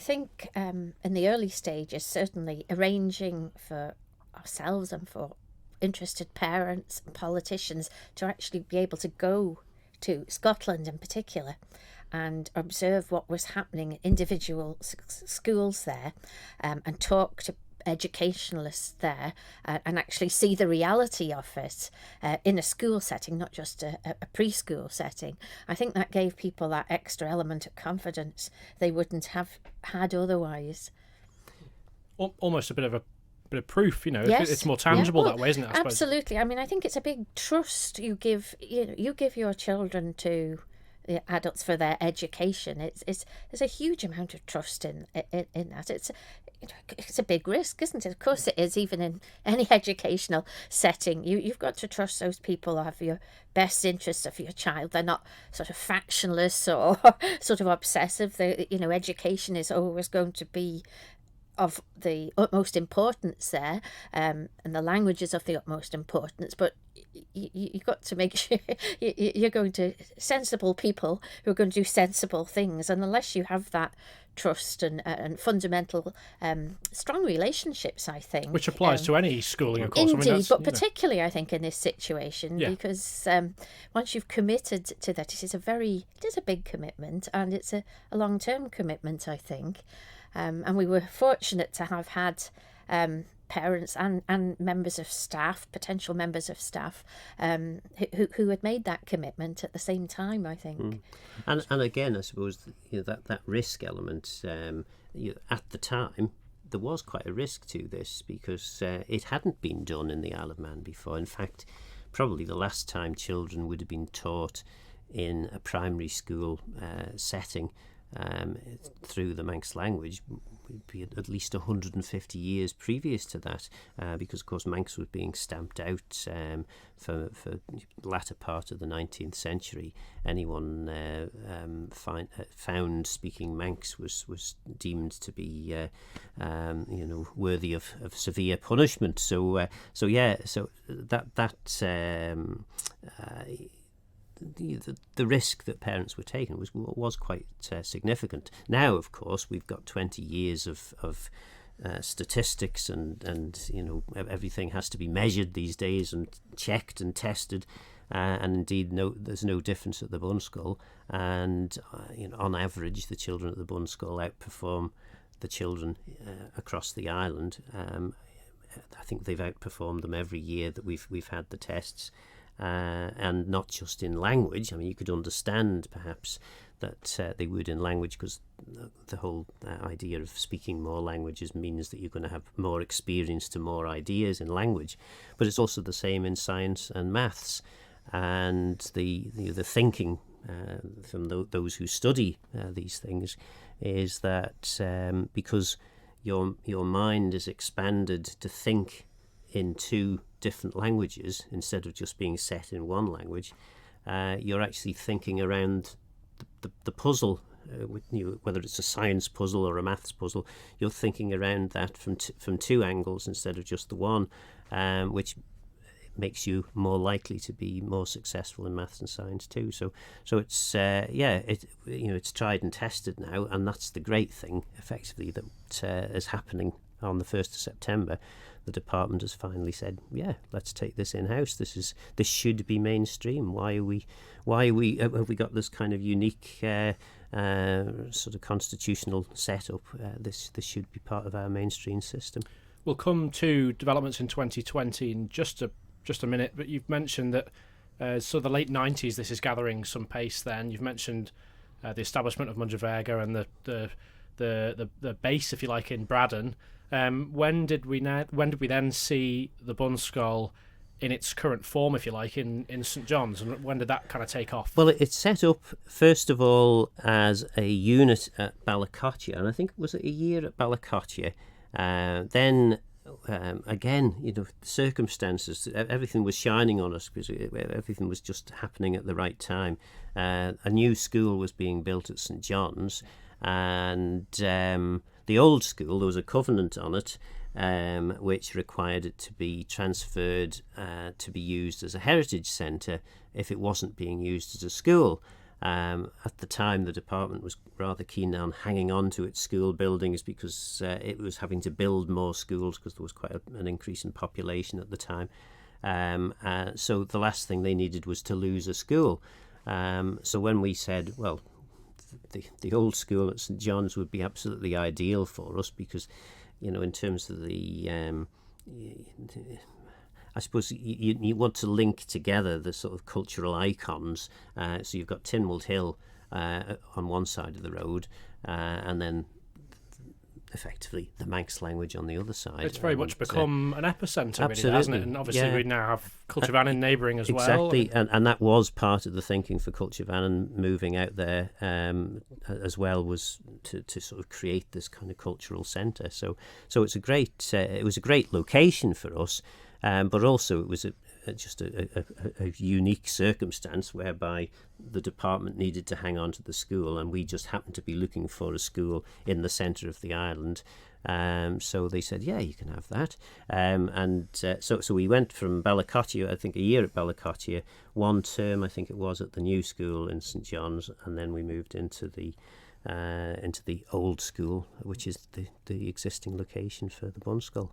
think in the early stages, certainly arranging for ourselves and for interested parents and politicians to actually be able to go to Scotland in particular and observe what was happening in individual schools there, and talk to educationalists there, and actually see the reality of it in a school setting, not just a preschool setting. I think that gave people that extra element of confidence they wouldn't have had otherwise. Almost a bit of proof, Yes. it's more tangible Well, that way, isn't it? I suppose. absolutely. I mean, I think it's a big trust you give. You give your children to the adults for their education. There's a huge amount of trust in that. It's a big risk, isn't it? Of course it is, even in any educational setting. You've got to trust those people who have your best interests of your child. They're not sort of factionless or sort of obsessive. Education is always going to be of the utmost importance there, and the language is of the utmost importance, but you've got to make sure you're going to sensible people who are going to do sensible things, and unless you have that trust and fundamental strong relationships, I think, Which applies to any schooling, of course. Indeed, but particularly I think in this situation, Yeah. because once you've committed to that, it is a big commitment, and it's a long-term commitment, I think. And we were fortunate to have had parents and members of staff, potential members of staff, who had made that commitment at the same time, I think. And again, I suppose that risk element, at the time, there was quite a risk to this because it hadn't been done in the Isle of Man before. In fact, probably the last time children would have been taught in a primary school setting through the Manx language would be at least 150 years previous to that, because of course Manx was being stamped out for the latter part of the 19th century. Anyone found speaking Manx was deemed to be worthy of severe punishment. So the risk that parents were taking was quite significant. Now, of course, we've got 20 years of statistics, and everything has to be measured these days and checked and tested, and indeed there's no difference at the Bunscoill, and on average the children at the Bunscoill outperform the children across the island. I think they've outperformed them every year that we've had the tests. And not just in language. I mean, you could understand perhaps that they would in language, because the whole idea of speaking more languages means that you're going to have more experience to more ideas in language. But it's also the same in science and maths, and the thinking from those who study these things is that because your mind is expanded to think in two different languages instead of just being set in one language, you're actually thinking around the puzzle, whether it's a science puzzle or a maths puzzle. You're thinking around that from two angles instead of just the one, which makes you more likely to be more successful in maths and science too. So it's it's tried and tested now, and that's the great thing, effectively, that is happening on the 1st of September. The department has finally said, "Yeah, let's take this in-house. This should be mainstream. Why have we got this kind of unique sort of constitutional setup? This should be part of our mainstream system." We'll come to developments in 2020 in just a minute, but you've mentioned that the late 90s. This is gathering some pace. Then you've mentioned the establishment of Muintir and the base, if you like, in Braddon. When did we then see the Bunscoill in its current form, if you like, in St John's, and when did that kind of take off? Well, it's set up first of all as a unit at Ballacottia, and I think it was a year at Ballacottia. Then again, circumstances, everything was shining on us because everything was just happening at the right time. A new school was being built at St John's, and the old school, there was a covenant on it, which required it to be transferred to be used as a heritage centre if it wasn't being used as a school. At the time, the department was rather keen on hanging on to its school buildings because it was having to build more schools because there was quite an increase in population at the time. So the last thing they needed was to lose a school. So when we said, well, the old school at St John's would be absolutely ideal for us because, in terms of the I suppose you want to link together the sort of cultural icons. So you've got Tynwald Hill on one side of the road, and then effectively the Manx language on the other side. It's very much become an epicentre, really, hasn't it? And obviously we now have Culture Vannin neighbouring as well. Exactly, and that was part of the thinking for Culture Vannin moving out there as well, was to sort of create this kind of cultural centre. So it's it was a great location for us, but also it was just a unique circumstance whereby the department needed to hang on to the school, and we just happened to be looking for a school in the centre of the island. So they said, yeah, you can have that. So we went from Ballacottia, I think a year at Ballacottia, one term I think it was at the new school in St John's, and then we moved into the old school, which is the existing location for the Bunscoill.